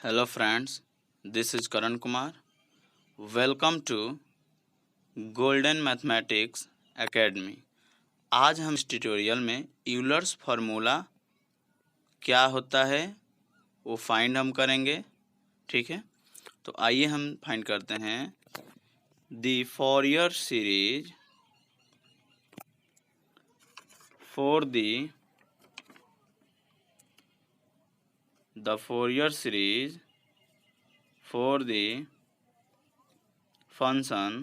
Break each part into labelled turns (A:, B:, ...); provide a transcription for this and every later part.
A: Hello friends, this is Karan Kumar. Welcome to Golden Mathematics Academy. आज हम इस tutorial में यूलर्स फार्मूला क्या होता है वो फाइंड हम करेंगे। ठीक है, तो आइए हम फाइंड करते हैं the फॉरियर series for the फॉरियर series for the function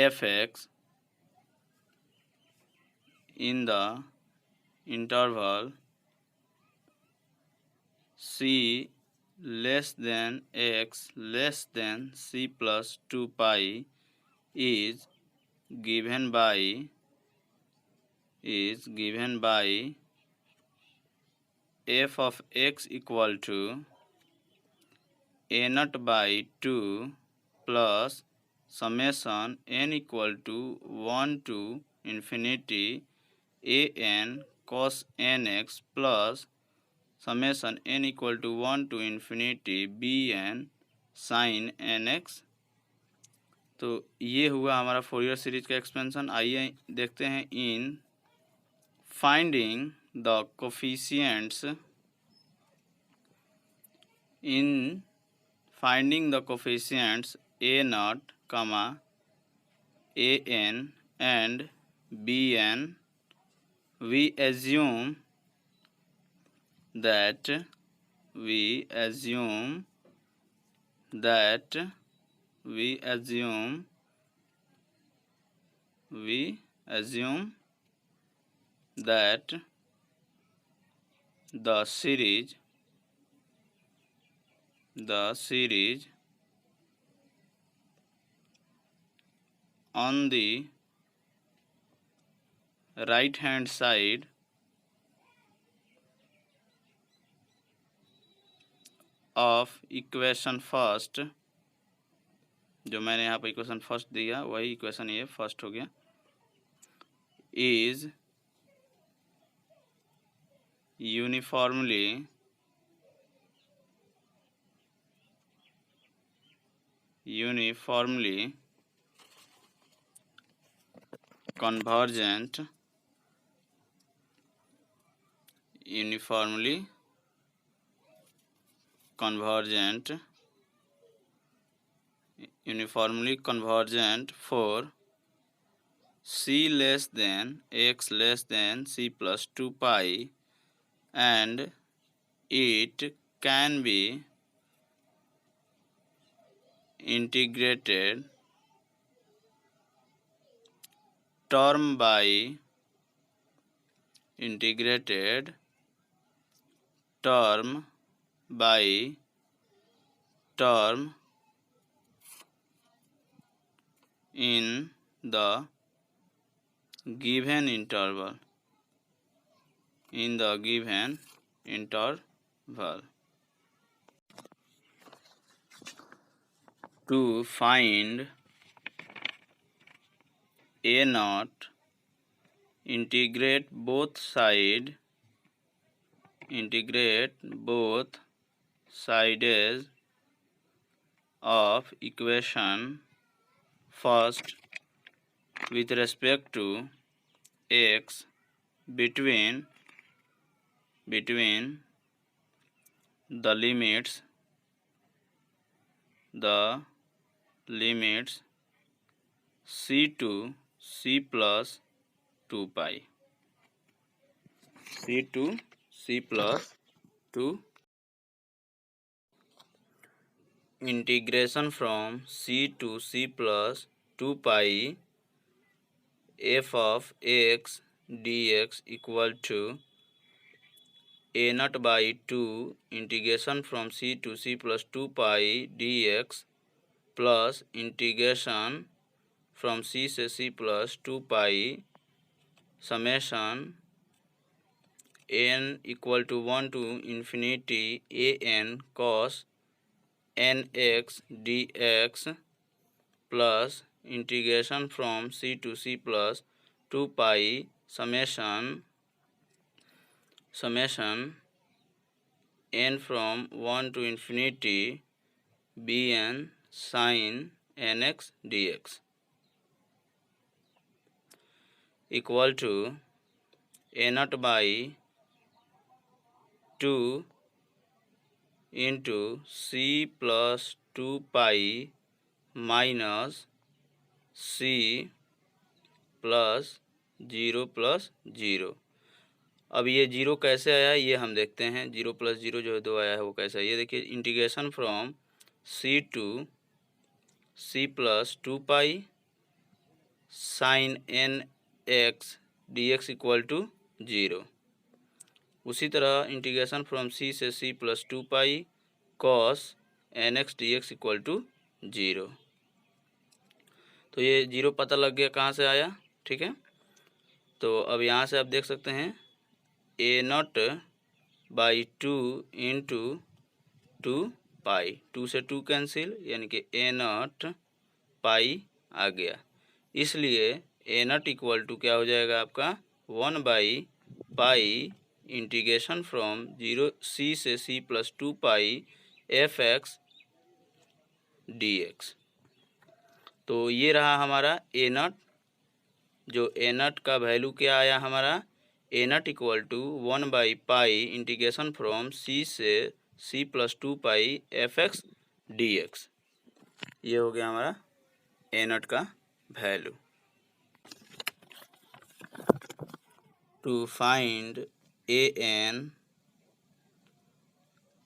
A: f(x) in the interval c less than x less than c plus 2 pi is given by f of x equal to a naught by 2 plus summation n equal to 1 to infinity a n cos nx plus summation n equal to 1 to infinity b n sin nx। तो ये हुआ हमारा Fourier series का expansion. आइए देखते हैं in finding the coefficients a naught comma a n and b n, we assume that the series on the right hand side of equation first, जो मैंने यहाँ पर इक्वेशन फर्स्ट दिया वही इक्वेशन ये फर्स्ट हो गया, is uniformly convergent for c less than x less than c plus 2 pi, and it can be integrated term by term in the given interval. To find a naught, integrate both sides of equation first with respect to x between the limits c to c plus 2 pi. Integration from c to c plus 2 pi f of x dx equal to a naught by 2 integration from c to c plus 2 pi dx plus integration from c से c plus 2 pi summation n equal to 1 to infinity a n cos nx dx plus integration from c to c plus 2 pi summation n from 1 to infinity bn sin nx dx equal to a naught by 2 into c plus 2 pi minus c plus 0 अब ये 0 कैसे आया ये हम देखते हैं। 0 + 0 जो है 2 आया है, वो कैसे है ये देखिए। Integration from c to c plus 2 pi sine N X D X equal to 0। उसी तरह इंटीग्रेशन फ्रॉम c से c plus 2 pi cos N X D X equal to 0। तो ये 0 पता लग गया कहाँ से आया, ठीक है। तो अब यहाँ से आप देख सकते हैं a नॉट बाई 2 इंटू 2 पाई, 2 से 2 कैंसिल, यानी कि a नॉट पाई आ गया। इसलिए a नॉट इक्वल टू क्या हो जाएगा आपका 1 by pi integration from 0 c से c plus 2 pi F X D X. तो ये रहा हमारा ए नॉट। जो ए नॉट का वैल्यू क्या आया हमारा, A naught equal to 1 by pi integration from C से C plus 2 pi F X D X. ये हो गया हमारा ए नॉट का value. To find A N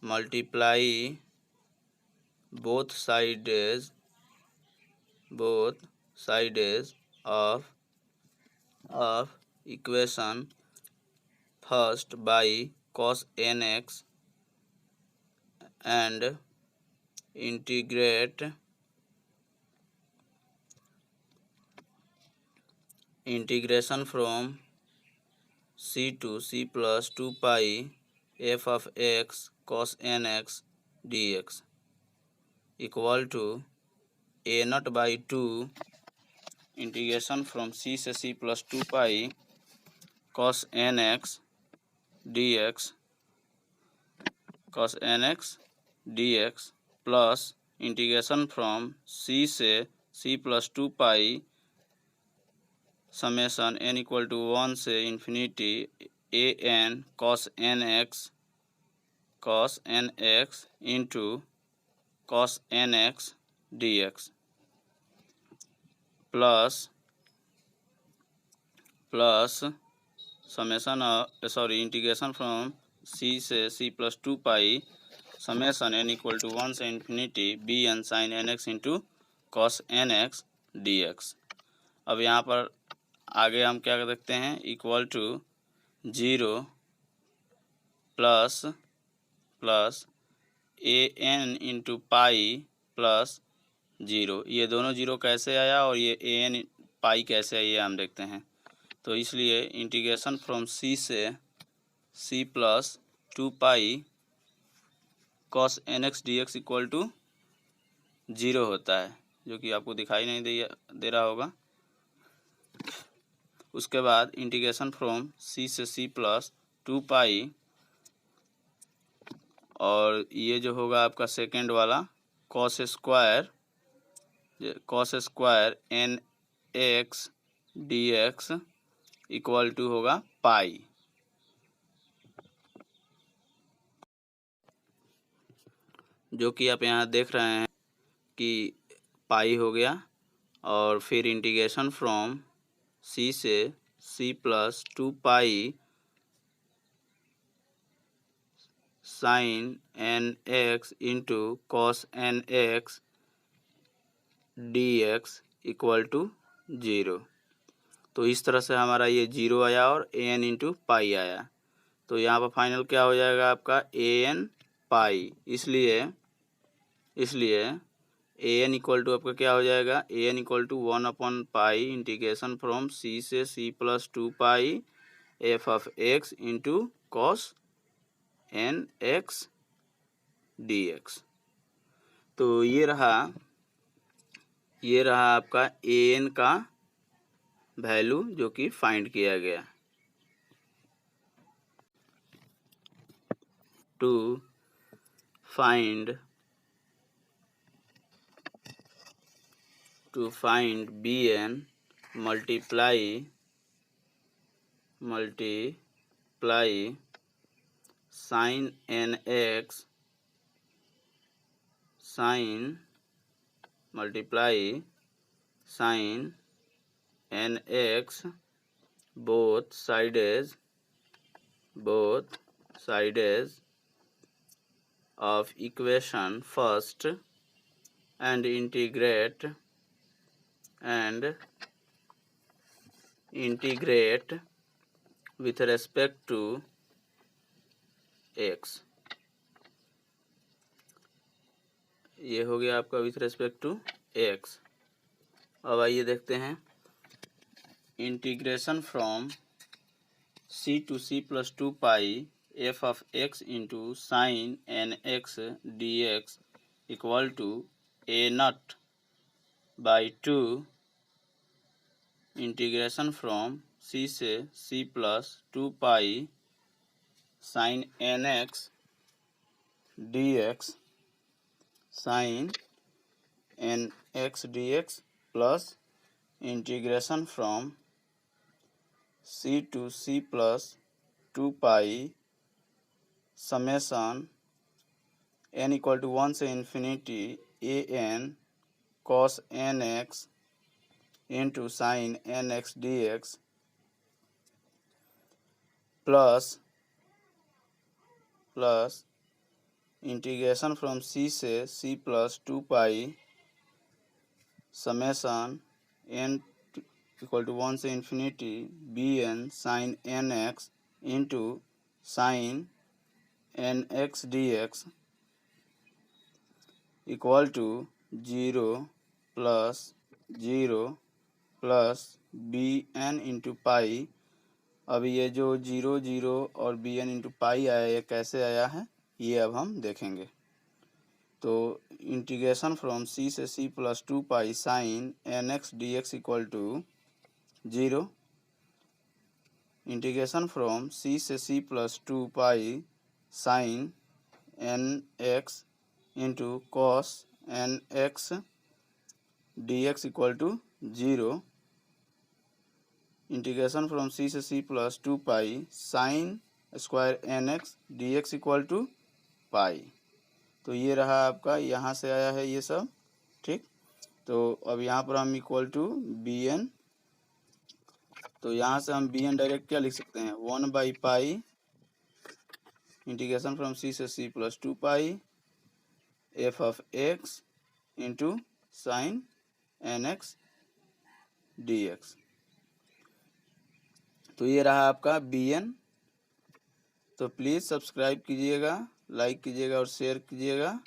A: multiply both sides of equation first by cos nx and integrate integration from c to c plus 2 pi f of x cos nx dx equal to a naught by 2 integration from c से c plus 2 pi cos nx dx plus integration from c से c plus 2 pi summation n equal to 1 से infinity a n cos nx into cos nx dx plus summation integration from c से c plus 2 pi summation n equal to 1 से infinity B N sine N X into cos N X D X. अब यहाँ पर आगे हम क्या देखते हैं, equal to 0 plus A N into pi plus 0। ये दोनों 0 कैसे आया और ये ए एन पाई कैसे आया ये हम देखते हैं। तो इसलिए इंटीग्रेशन फ्रॉम c से c plus 2 pi cos N X D X equal to 0 होता है, जो कि आपको दिखाई नहीं दे रहा होगा। उसके बाद इंटीग्रेशन फ्रॉम c से c प्लस 2 पाई, और ये जो होगा आपका सेकेंड वाला cos square N X D X equal to होगा पाई। जो कि आप यहाँ देख रहे हैं कि पाई हो गया। और फिर इंटीग्रेशन फ्रॉम c से c plus 2 pi sine N X into cos N X D X equal to 0। तो इस तरह से हमारा ये 0 आया और ए एन इंटू पाई आया। तो यहाँ पर फाइनल क्या हो जाएगा आपका ए एन पाई। इसलिए ए एन इक्वल टू आपका क्या हो जाएगा, A N equal to 1 pi integration from c से c plus 2 pi F of X into cos N X D X. तो ये रहा आपका ए एन का वैल्यू जो कि फाइंड किया गया। To find bn, multiply sin nx, multiply sin nx, both sides of equation first, and integrate with respect to x। ये हो गया आपका विथ रेस्पेक्ट टू x। अब आइए देखते हैं integration from c to c plus 2 pi f of x into sin nx dx equal to a naught by 2 integration from c से c plus 2 pi sin nx dx plus integration from c to c plus 2 pi summation n equal to 1 से infinity an cos nx into sin nx dx plus integration from c से c plus 2 pi summation n equal to 1 से infinity bn sin nx into sin nx dx equal to 0 plus bn into pi. अब ये जो 0 और bn into पाई आया, ये कैसे आया है ये अब हम देखेंगे। तो इंटीग्रेशन फ्रॉम c से c plus 2 pi sin nx dx equal to 0, integration from c से c plus 2 pi sin nx into cos nx dx equal to 0, integration from c से c plus 2 pi sin square nx dx equal to pi. तो ये रहा आपका, यहाँ से आया है ये सब, ठीक। तो अब यहाँ पर हम इक्वल टू bn, तो यहाँ से हम bn डायरेक्ट क्या लिख सकते हैं 1 by pi integration from c से c plus 2 pi f of x into sine nx dx। तो ये रहा आपका bn। तो प्लीज़ सब्सक्राइब कीजिएगा, लाइक कीजिएगा और शेयर कीजिएगा।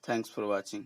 A: Thanks for watching.